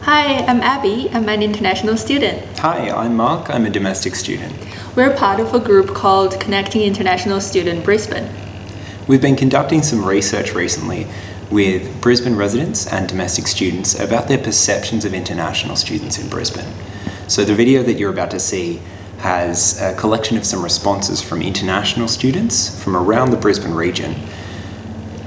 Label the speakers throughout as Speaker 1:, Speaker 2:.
Speaker 1: Hi, I'm Abby. I'm an international student.
Speaker 2: Hi, I'm Mark. I'm a domestic student.
Speaker 1: We're part of a group called Connecting International Student Brisbane.
Speaker 2: We've been conducting some research recently with Brisbane residents and domestic students about their perceptions of international students in Brisbane. So the video that you're about to see has a collection of some responses from international students from around the Brisbane region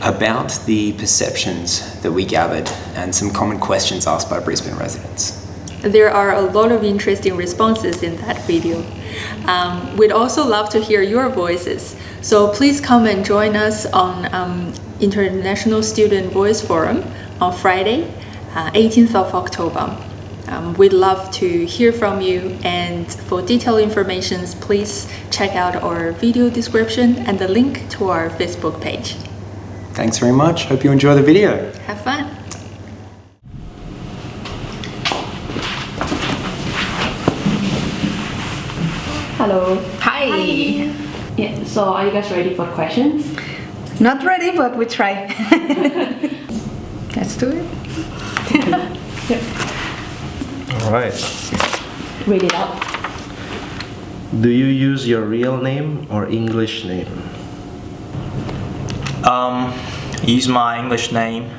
Speaker 2: about the perceptions that we gathered and some common questions asked by Brisbane residents.
Speaker 1: There are a lot of interesting responses in that video. We'd also love to hear your voices, so please come and join us on International Student Voice Forum on Friday, 18th of October. We'd love to hear from you, and for detailed information, please check out our video description and the link to our Facebook page.
Speaker 2: Thanks very much. Hope you enjoy the video.
Speaker 1: Have fun.
Speaker 3: Hello.
Speaker 4: Hi.
Speaker 3: Yeah, so are you guys ready for questions?
Speaker 4: Not ready, but we try. Let's do it.
Speaker 5: All right.
Speaker 3: Read it out.
Speaker 5: Do you use your real name or English name?
Speaker 6: I use my English name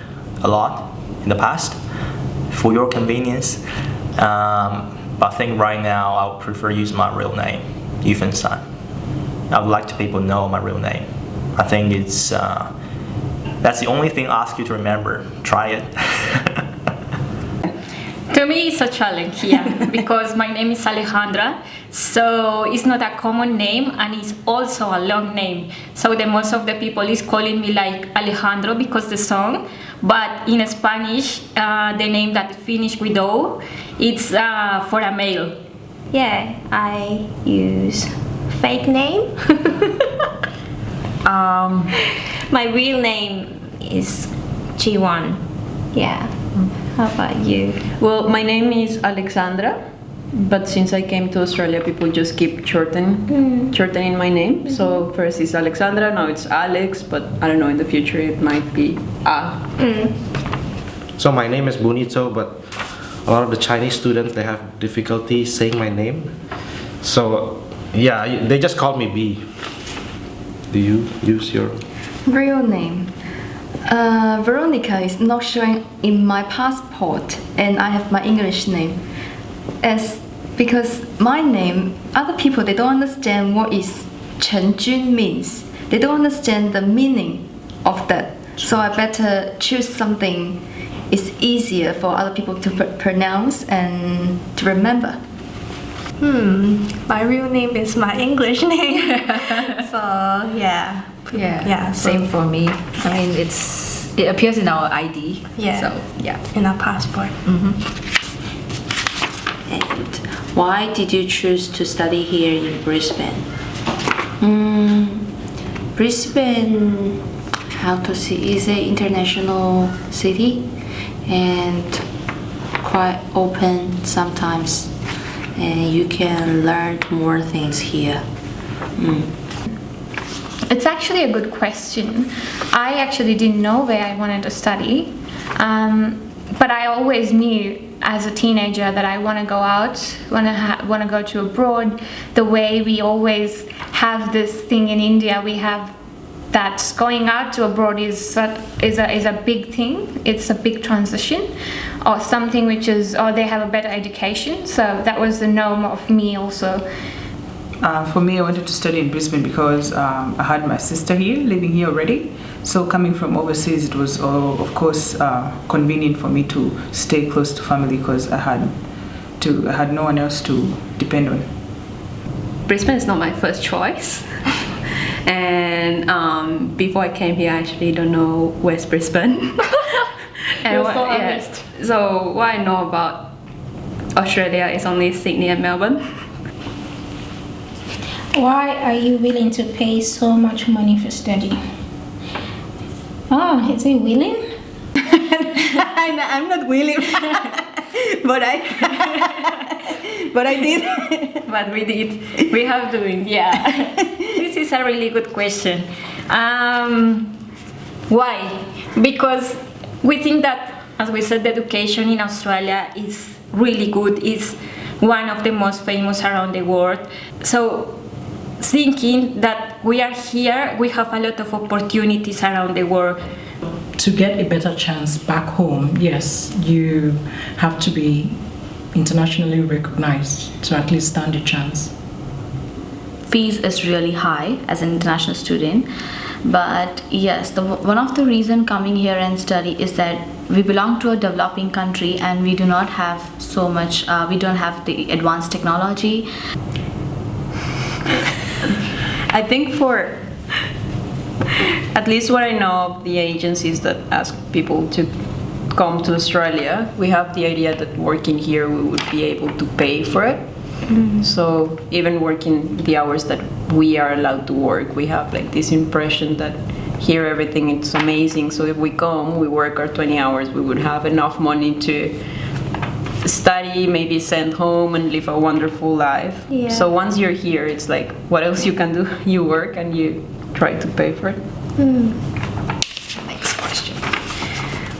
Speaker 6: a lot in the past for your convenience, but I think right now I would prefer use my real name, Yufen-san. I would like to people know my real name. I think it's that's the only thing I ask you to remember. Try it.
Speaker 7: To me, it's a challenge, yeah, because my name is Alejandra, so it's not a common name and it's also a long name. So the most of the people is calling me like Alejandro because the song, but in Spanish, the name that finished with O, it's for a male.
Speaker 8: Yeah, I use fake name. My real name is G1. Yeah. How about you?
Speaker 9: Well, my name is Alexandra, but since I came to Australia, people just keep shortening my name. Mm-hmm. So first it's Alexandra, now it's Alex, but I don't know, in the future it might be A.
Speaker 5: So my name is Bonito, but a lot of the Chinese students, they have difficulty saying my name. So yeah, they just call me B. Do you use your
Speaker 4: Real name. Veronica is not showing in my passport, and I have my English name. Because my name, other people, they don't understand what is Chen Jun means. They don't understand the meaning of that. So I better choose something is easier for other people to pronounce and to remember.
Speaker 8: My real name is my English name. So yeah.
Speaker 4: Yeah,
Speaker 8: so
Speaker 4: same for me. I mean, it appears in our ID.
Speaker 8: Yeah.
Speaker 4: So yeah.
Speaker 8: in our passport.
Speaker 10: And why did you choose to study here in Brisbane? Brisbane, how to say, is an international city and quite open sometimes, and you can learn more things here.
Speaker 7: It's actually a good question. I actually didn't know where I wanted to study, but I always knew as a teenager that I want to go out, want to go to abroad. The way we always have this thing in India, we have that going out to abroad is a big thing. It's a big transition, or something which is, or they have a better education. So that was the norm of me also.
Speaker 11: For me, I wanted to study in Brisbane because I had my sister here, living here already. So coming from overseas, it was, of course, convenient for me to stay close to family because I had no one else to depend on.
Speaker 9: Brisbane is not my first choice. And before I came here, I actually don't know where's Brisbane. So what I know about Australia is only Sydney and Melbourne.
Speaker 12: Why are you willing to pay so much money for study? Oh, is he willing?
Speaker 4: I'm not willing, but I did.
Speaker 7: But we did. We have to win. Yeah. This is a really good question. Why? Because we think that
Speaker 13: as we said, the education in Australia is really good. It's one of the most famous around the world. So thinking that we are here, we have a lot of opportunities around the world.
Speaker 14: To get a better chance back home, yes, you have to be internationally recognized to at least stand a chance.
Speaker 15: Fees is really high as an international student, but yes, one of the reason coming here and study is that we belong to a developing country and we do not have so much, we don't have the advanced technology.
Speaker 9: I think for at least what I know of the agencies that ask people to come to Australia, we have the idea that working here we would be able to pay for it. So even working the hours that we are allowed to work, we have like this impression that here everything is amazing. So if we come, we work our 20 hours, we would have enough money to study, maybe send home and live a wonderful life.
Speaker 15: Yeah.
Speaker 9: So once you're here, it's like, what else you can do? You work and you try to pay for it.
Speaker 4: Next question.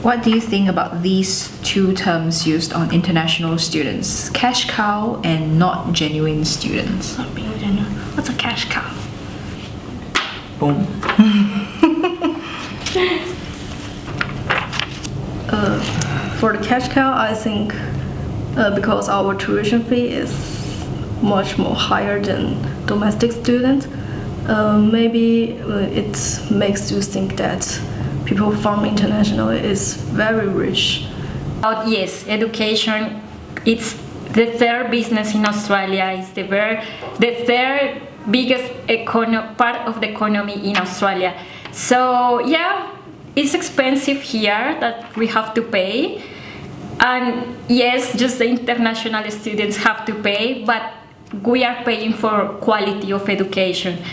Speaker 4: What do you think about these two terms used on international students? Cash cow and not genuine students.
Speaker 8: Not being genuine. What's a cash cow?
Speaker 11: Boom.
Speaker 8: For the cash cow, I think because our tuition fee is much more higher than domestic students, maybe it makes you think that people from international is very rich.
Speaker 13: Yes, education, it's the third business in Australia. It's the third biggest part of the economy in Australia. So yeah, it's expensive here that we have to pay. And yes, just the international students have to pay, but we are paying for quality of education.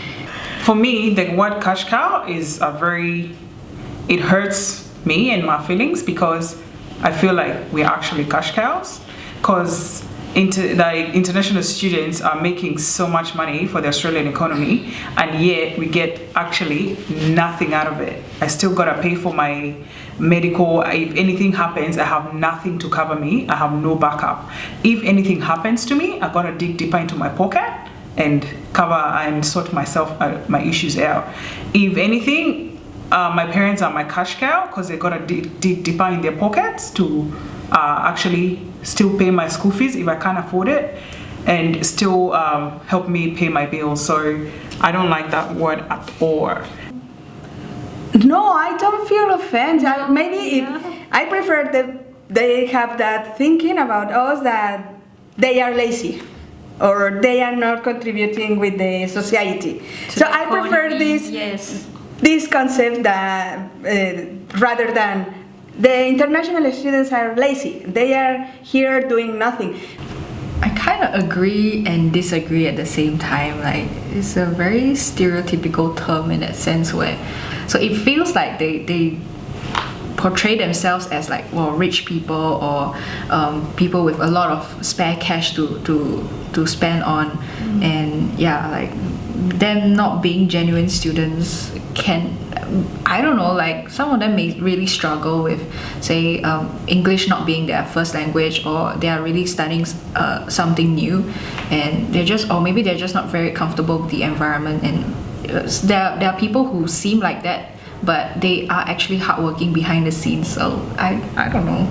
Speaker 11: For me, the word cash cow is it hurts me and my feelings because I feel like we're actually cash cows because international students are making so much money for the Australian economy and yet we get actually nothing out of it. I still gotta pay for my medical. If anything happens, I have nothing to cover me. I have no backup. If anything happens to me, I gotta dig deeper into my pocket and cover and sort my issues out. If anything, my parents are my cash cow because they gotta dig deeper in their pockets to actually still pay my school fees if I can't afford it and still help me pay my bills. So I don't like that word at all.
Speaker 16: No, I don't feel offended. I prefer that they have that thinking about us that they are lazy or they are not contributing with the society. So I prefer this concept that rather than the international students are lazy. They are here doing nothing.
Speaker 4: I kind of agree and disagree at the same time. Like, it's a very stereotypical term in that sense where, so it feels like they portray themselves as like, well, rich people or people with a lot of spare cash to spend on, and yeah, like them not being genuine students can, I don't know, like some of them may really struggle with, say, English not being their first language, or they are really studying something new, and maybe they're just not very comfortable with the environment. And there are people who seem like that, but they are actually hardworking behind the scenes. So I don't know.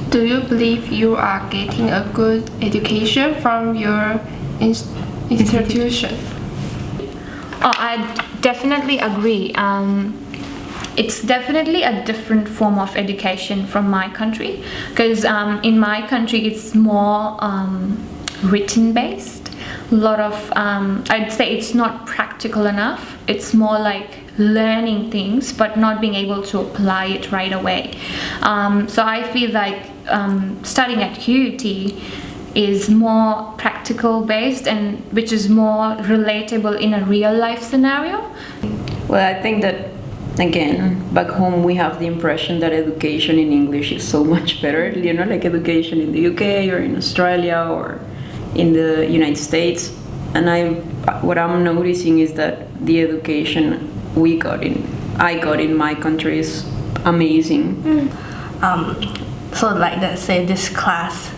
Speaker 17: Do you believe you are getting a good education from your institution?
Speaker 7: Oh, I definitely agree. It's definitely a different form of education from my country, because in my country it's more written based. A lot of, I'd say it's not practical enough. It's more like learning things but not being able to apply it right away. So I feel like studying at QUT is more practical based, and which is more relatable in a real life scenario.
Speaker 9: Well, I think that again, back home we have the impression that education in English is so much better, you know, like education in the UK or in Australia or in the United States. And what I'm noticing is that the education we got in I got in my country is amazing.
Speaker 8: So like let's say this class,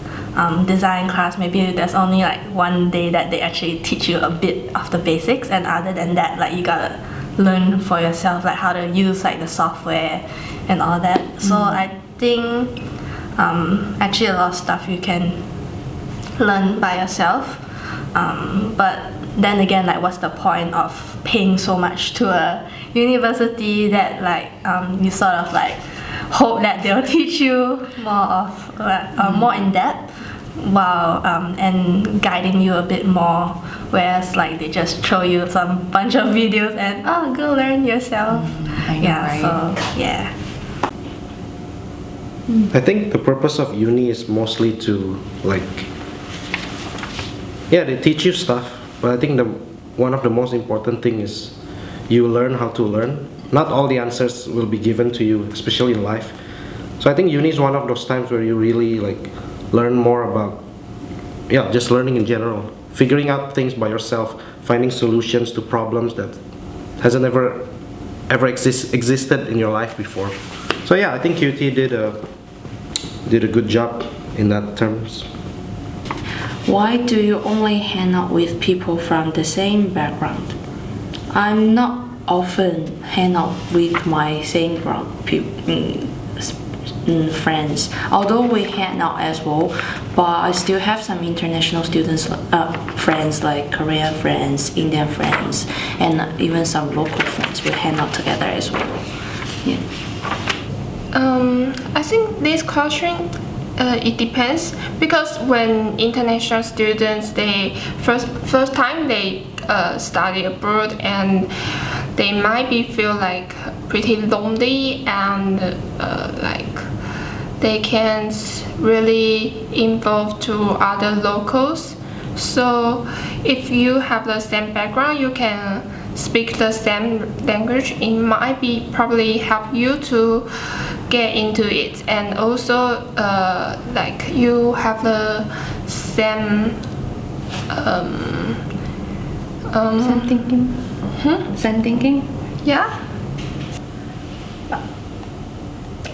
Speaker 8: design class, maybe there's only like one day that they actually teach you a bit of the basics, and other than that, like you gotta learn for yourself, like how to use like the software and all that. So I think actually a lot of stuff you can learn by yourself. But then again, like what's the point of paying so much to a university that like you sort of like hope that they'll teach you more in depth while and guiding you a bit more, whereas like they just show you some bunch of videos and go learn yourself.
Speaker 5: I think the purpose of uni is mostly to they teach you stuff, but I think one of the most important thing is you learn how to learn. Not all the answers will be given to you, especially in life. So I think uni is one of those times where you really learn more about just learning in general, figuring out things by yourself, finding solutions to problems that hasn't ever existed in your life before. So yeah, I think QUT did a good job in that terms.
Speaker 10: Why do you only hang out with people from the same background? I'm not often hang out with my same friends, although we hang out as well, but I still have some international students friends, like Korean friends, Indian friends, and even some local friends. We hang out together as well.
Speaker 17: I think this culture it depends, because when international students first time they study abroad, and they might feel like pretty lonely, and they can't really involve to other locals. So if you have the same background, you can speak the same language. It might probably help you to get into it, and also you have the same
Speaker 4: same thinking. Same thinking.
Speaker 17: Yeah.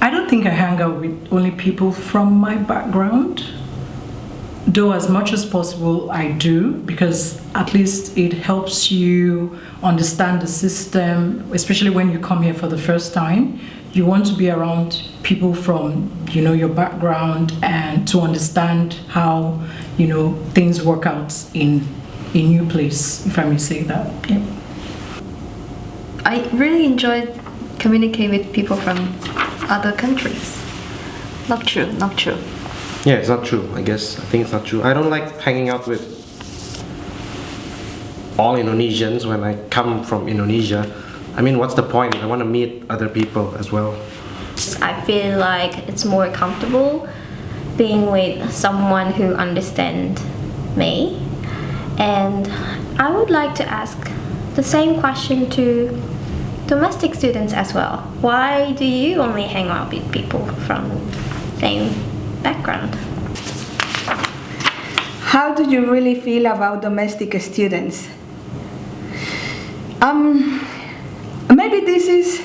Speaker 14: I don't think I hang out with only people from my background, though as much as possible I do, because at least it helps you understand the system, especially when you come here for the first time. You want to be around people from your background, and to understand how things work out in a new place, if I may say that. Yeah.
Speaker 4: I really enjoyed communicating with people from other countries. Not true.
Speaker 5: Yeah, it's not true, I guess. I think it's not true. I don't like hanging out with all Indonesians when I come from Indonesia. I mean, what's the point? I want to meet other people as well.
Speaker 18: I feel like it's more comfortable being with someone who understands me. And I would like to ask the same question to domestic students as well. Why do you only hang out with people from same background?
Speaker 16: How do you really feel about domestic students? Maybe this is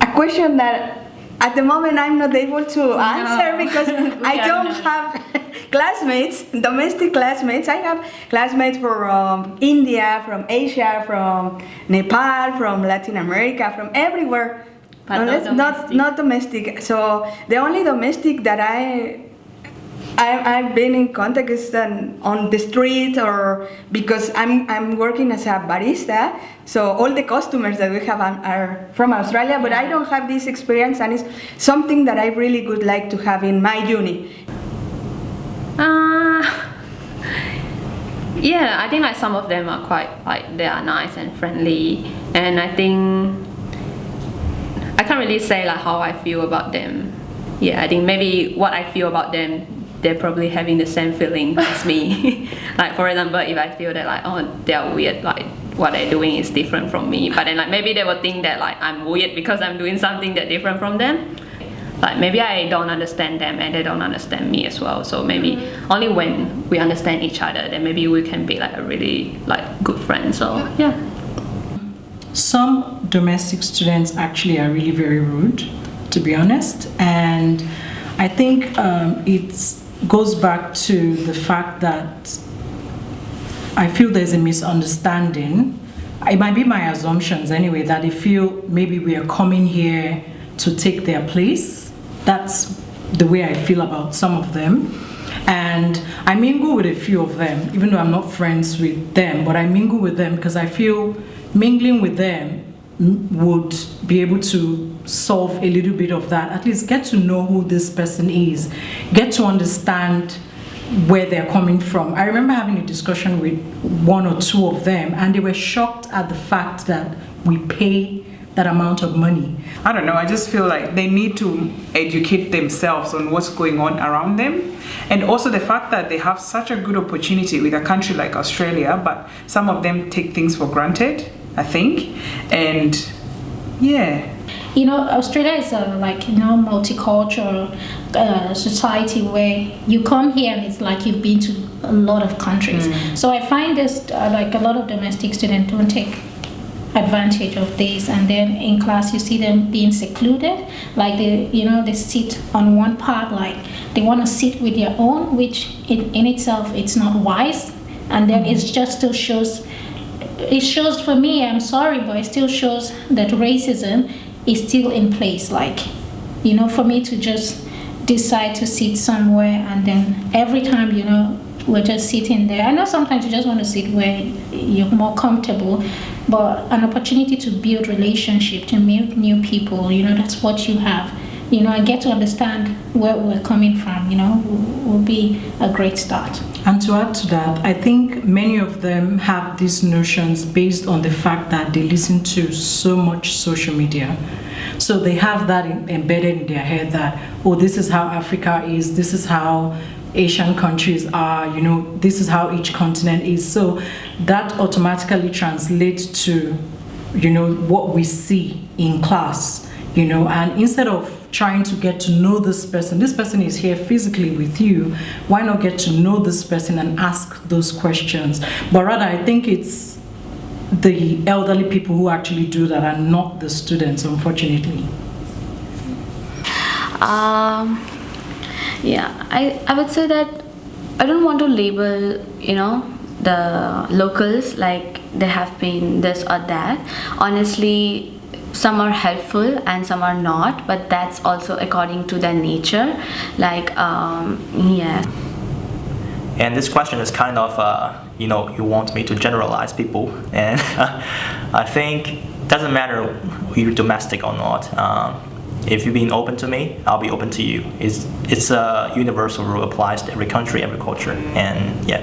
Speaker 16: a question that at the moment I'm not able to answer because I don't have classmates, domestic classmates. I have classmates from India, from Asia, from Nepal, from Latin America, from everywhere.
Speaker 18: But
Speaker 16: not domestic. So the only domestic that I've been in contact is on the street, or because I'm working as a barista, so all the customers that we have are from Australia, but I don't have this experience, and it's something that I really would like to have in my uni.
Speaker 9: Yeah, I think some of them are quite they are nice and friendly, and I think I can't really say how I feel about them. Yeah, I think maybe what I feel about them, they're probably having the same feeling as me. For example, if I feel that they're weird, what they're doing is different from me, but then maybe they will think that I'm weird because I'm doing something that's different from them. Maybe I don't understand them and they don't understand me as well. So maybe only when we understand each other, then maybe we can be a really good friend. So yeah.
Speaker 14: Some domestic students actually are really very rude, to be honest. And I think it goes back to the fact that I feel there's a misunderstanding. It might be my assumptions anyway, that they feel maybe we are coming here to take their place. That's the way I feel about some of them. And I mingle with a few of them, even though I'm not friends with them, but I mingle with them because I feel mingling with them would be able to solve a little bit of that. At least get to know who this person is, get to understand where they're coming from. I remember having a discussion with one or two of them, and they were shocked at the fact that we pay that amount of money.
Speaker 11: I don't know, I just feel like they need to educate themselves on what's going on around them. And also the fact that they have such a good opportunity with a country like Australia, but some of them take things for granted, I think. And yeah.
Speaker 12: You know, Australia is a multicultural society where you come here and it's like you've been to a lot of countries. So I find this like a lot of domestic students don't take advantage of this, and then in class you see them being secluded, like they sit on one part, like they want to sit with their own, which in itself it's not wise. And then it just still shows for me, I'm sorry, but it still shows that racism is still in place. Like, for me to just decide to sit somewhere and then every time we're just sitting there. I know sometimes you just want to sit where you're more comfortable, but an opportunity to build relationship, to meet new people, that's what you have. And get to understand where we're coming from, will be a great start.
Speaker 14: And to add to that, I think many of them have these notions based on the fact that they listen to so much social media. So they have that embedded in their head that, oh, this is how Africa is, this is how Asian countries are, this is how each continent is. So that automatically translates to, what we see in class, and instead of trying to get to know this person is here physically with you, why not get to know this person and ask those questions? But rather, I think it's the elderly people who actually do that and not the students, unfortunately.
Speaker 15: Yeah, I would say that I don't want to label, the locals like they have been this or that. Honestly, some are helpful and some are not, but that's also according to their nature. Like, yeah.
Speaker 6: And this question is kind of, you want me to generalize people, and I think it doesn't matter if you're domestic or not. If you've been open to me, I'll be open to you. It's a universal rule, applies to every country, every culture, and yeah.